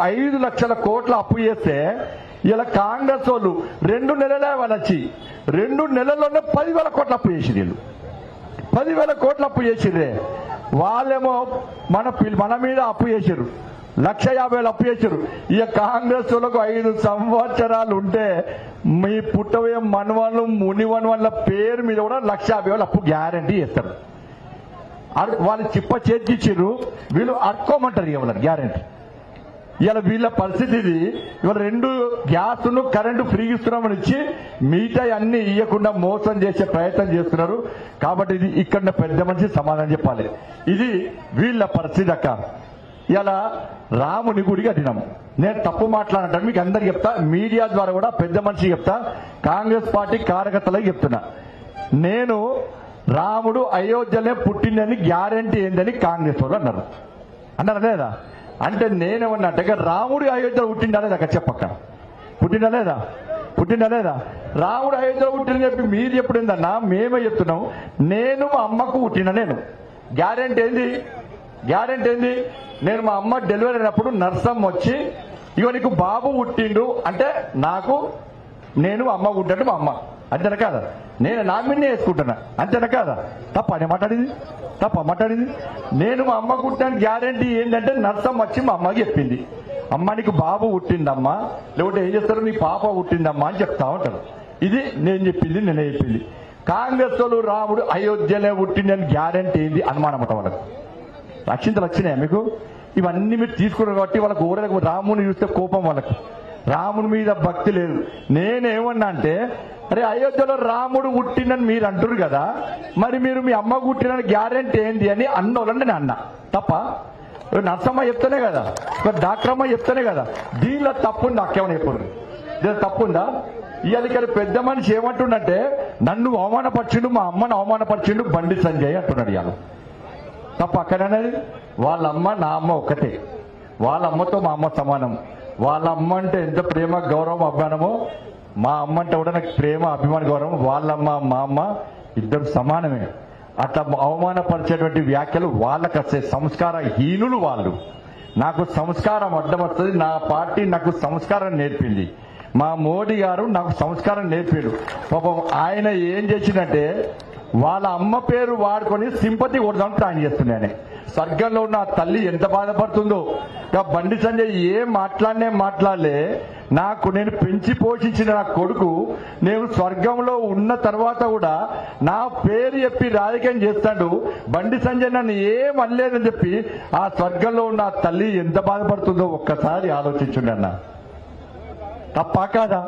5 లక్షల కోట్ల అప్పు చేస్తే ఇలా కాంగ్రెస్ వాళ్ళు 2 నెలలే వాళ్ళు వచ్చి 2 నెలల్లోనే 10,000 కోట్ల అప్పు చేసి వీళ్ళు 10,000 కోట్ల అప్పు చేసిర్రే. వాళ్ళేమో మన మీద అప్పు చేశారు, 1,50,000 అప్పు చేశారు. ఇక కాంగ్రెస్ వాళ్ళకు 5 సంవత్సరాలు ఉంటే మీ పుట్టవే మనవాళ్ళు మునివన్ల పేరు మీద కూడా 1,50,000 అప్పు గ్యారంటీ చేస్తారు. వాళ్ళు చిప్ప చేతికిచ్చిర్రు, వీళ్ళు అడుకోమంటారు ఇక వాళ్ళని గ్యారంటీ. ఇలా వీళ్ళ పరిస్థితి ఇది. ఇవాళ 2 గ్యాస్ను కరెంటు ఫ్రీ ఇస్తున్నామని ఇచ్చి మిగతా అన్ని ఇవ్వకుండా మోసం చేసే ప్రయత్నం చేస్తున్నారు. కాబట్టి ఇది ఇక్కడ పెద్ద మనిషి సమాధానం చెప్పాలి. ఇది వీళ్ళ పరిస్థితి అక్క. ఇలా రాముని గుడి కట్టినాం. నేను తప్పు మాట్లాడంటాను, మీకు అందరికి చెప్తా, మీడియా ద్వారా కూడా పెద్ద మనిషి చెప్తా, కాంగ్రెస్ పార్టీ కార్యకర్తలకు చెప్తున్నా. నేను రాముడు అయోధ్యలో పుట్టిందని గ్యారంటీ ఏందని కాంగ్రెస్ వాళ్ళు అన్నారు లేదా? అంటే నేనేమన్నట్టుగా రాముడు అయోధ్యలో పుట్టిండా లేదా అక్క చెప్పక్క? పుట్టిండా లేదా? రాముడు అయోధ్యలో పుట్టిందని చెప్పి మీరు చెప్పుడేందన్నా? మేమే చెప్తున్నాం. నేను మా అమ్మకు పుట్టిన, నేను గ్యారంటీ ఏంది? నేను మా అమ్మ డెలివరీ అయినప్పుడు నర్సమ్మ వచ్చి ఇగో నీకు బాబు పుట్టిండు అంటే నేను అమ్మ పుట్టినట్టు మా అమ్మ, అంతేనా కాదా? నేను నామినే వేసుకుంటున్నా, అంతేనా కాదా? తప్ప మాట్లాడింది. నేను మా అమ్మ పుట్టిన గ్యారంటీ ఏంటంటే నర్సమ్మ వచ్చి మా అమ్మకి చెప్పింది, అమ్మ నీకు బాబు పుట్టిందమ్మా, లేకపోతే ఏం చేస్తారు నీ పాప పుట్టిందమ్మా అని చెప్తా ఉంటారు. ఇది నేనే చెప్పింది. కాంగ్రెస్ వాళ్ళు రాముడు అయోధ్యలో పుట్టిందని గ్యారంటీ ఏంది అనుమానం అంట వాళ్ళకు. రక్షింతలు వచ్చినాయా మీకు? ఇవన్నీ మీరు తీసుకున్నారు కాబట్టి వాళ్ళకు ఊరలకు రాముని చూస్తే కోపం, వాళ్ళకు రాముని మీద భక్తి లేదు. నేనేమన్నా అంటే అరే అయోధ్యలో రాముడు పుట్టినని మీరు అంటారు కదా, మరి మీరు మీ అమ్మ పుట్టినని గ్యారంటీ ఏంది అని అన్నోళ్ళని నేను అన్నా. తప్ప నర్సమ్మ చెప్తానే కదా, డాక్టర్ అమ్మ చెప్తానే కదా. దీనిలో తప్పుంది నాకేమని చెప్పండి, దీనిలో తప్పుందా? ఇవాళ ఇక్కడ పెద్ద మనిషి ఏమంటుండంటే నన్ను అవమానపరిచిండు, మా అమ్మను అవమానపరిచిండు బండి సంజయ్ అంటున్నాడు. ఇవాళ తప్ప అక్కడనేది వాళ్ళ అమ్మ నా అమ్మ ఒక్కటే, వాళ్ళ అమ్మతో మా అమ్మ సమానం. వాళ్ళ అమ్మ అంటే ఎంత ప్రేమ గౌరవం అభిమానమో మా అమ్మ అంటే కూడా నాకు ప్రేమ అభిమాన గౌరవం. వాళ్ళమ్మ మా అమ్మ ఇద్దరు సమానమే. అట్లా అవమానపరిచేటువంటి వ్యాఖ్యలు వాళ్ళకి వస్తే సంస్కార హీనులు వాళ్ళు. నాకు సంస్కారం అడ్డం వస్తుంది, నా పార్టీ నాకు సంస్కారం నేర్పింది, మా మోడీ గారు నాకు సంస్కారం నేర్పాడు. పాపం ఆయన ఏం చేసిందంటే వాళ్ళ అమ్మ పేరు వాడుకొని సింపతి కొడదామని ప్లాన్ చేస్తున్నానే. స్వర్గంలో ఉన్న తల్లి ఎంత బాధపడుతుందో. బండి సంజయ్ ఏం మాట్లాడలే. నేను పెంచి పోషించిన నా కొడుకు నేను స్వర్గంలో ఉన్న తర్వాత కూడా నా పేరు చెప్పి రాజకీయం చేస్తాడు. బండి సంజయ్ నన్ను ఏం అనలేదని చెప్పి ఆ స్వర్గంలో ఉన్న తల్లి ఎంత బాధపడుతుందో ఒక్కసారి ఆలోచించండి అన్న. తప్ప కాదా?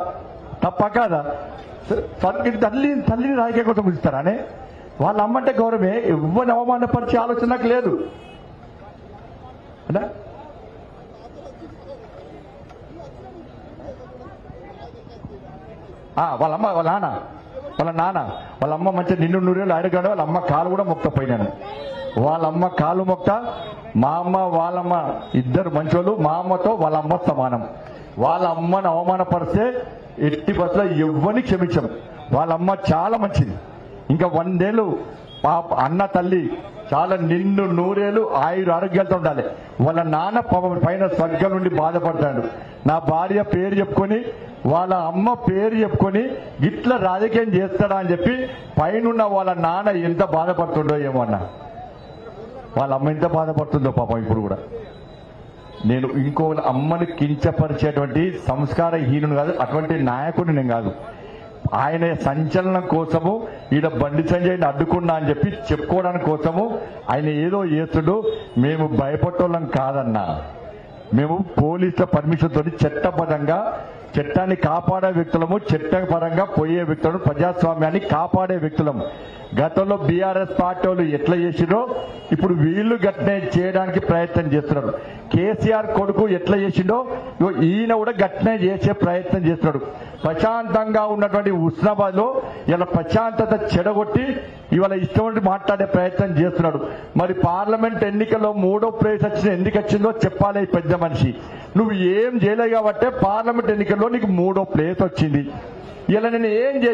తల్లిని రాజకీయ కోసం పిలుస్తారానే? వాళ్ళ అమ్మంటే గౌరవమే, ఎవరిని అవమానపరిచే ఆలోచన నాకు లేదు. వాళ్ళమ్మ వాళ్ళ నాన్న వాళ్ళ అమ్మ మంచిగా నిన్ను నూరేళ్ళు అడగాడు. వాళ్ళ అమ్మ కాలు కూడా మొక్కపోయినాను. వాళ్ళ అమ్మ కాలు మొక్త, మా అమ్మ వాళ్ళమ్మ ఇద్దరు మంచోళ్ళు. మా అమ్మతో వాళ్ళ అమ్మ సమానం. వాళ్ళ అమ్మను అవమానపరిస్తే ఎట్టి బస్సులో ఎవ్వరిని క్షమించం. వాళ్ళ అమ్మ చాలా మంచిది. ఇంకా 100 ఏళ్ళు అన్న తల్లి చాలా నిన్ను నూరేళ్ళు ఆరోగ్యాలతో ఉండాలి. వాళ్ళ నాన్న పైన స్వర్గం నుండి బాధపడతాడు. నా భార్య పేరు చెప్పుకొని వాళ్ళ అమ్మ పేరు చెప్పుకొని ఇట్లా రాజకీయం చేస్తాడా అని చెప్పి పైన వాళ్ళ నాన్న ఎంత బాధపడుతుండో ఏమో అన్న. వాళ్ళ అమ్మ ఎంత బాధపడుతుందో పాపం ఇప్పుడు కూడా. నేను ఇంకో అమ్మని కించపరిచేటువంటి సంస్కారహీనుడు కాదు, అటువంటి నాయకుడిని నేను కాదు. ఆయన సంచలనం కోసము ఈడ బండి సంజయ్ని అడ్డుకున్నా అని చెప్పి చెప్పుకోవడానికి కోసము ఆయన ఏదో చేస్తుడు. మేము భయపడటోళ్ళం కాదన్నా. మేము పోలీసుల పర్మిషన్ తోటి చట్టబద్ధంగా చట్టాన్ని కాపాడే వ్యక్తులము, చట్టపరంగా పోయే వ్యక్తులను, ప్రజాస్వామ్యాన్ని కాపాడే వ్యక్తులము. గతంలో బీఆర్ఎస్ పార్టీ వాళ్ళు ఎట్లా చేసిరో ఇప్పుడు వీళ్ళు గట్నే చేయడానికి ప్రయత్నం చేస్తున్నారు. కేసీఆర్ కొడుకు ఎట్లా చేసిండో ఈయన కూడా గట్నే చేసే ప్రయత్నం చేస్తున్నాడు. ప్రశాంతంగా ఉన్నటువంటి హుస్నాబాద్ లో ఇలా ప్రశాంతత చెడగొట్టి ఇవాళ ఇష్టం మాట్లాడే ప్రయత్నం చేస్తున్నాడు. మరి పార్లమెంట్ ఎన్నికల్లో 3వ ప్లేస్ వచ్చిన ఎందుకు వచ్చిందో చెప్పాలి పెద్ద మనిషి. నువ్వు ఏం చేయలేవు కాబట్టే పార్లమెంట్ ఎన్నికల్లో నీకు 3వ ప్లేస్ వచ్చింది. ఇలా నేను ఏం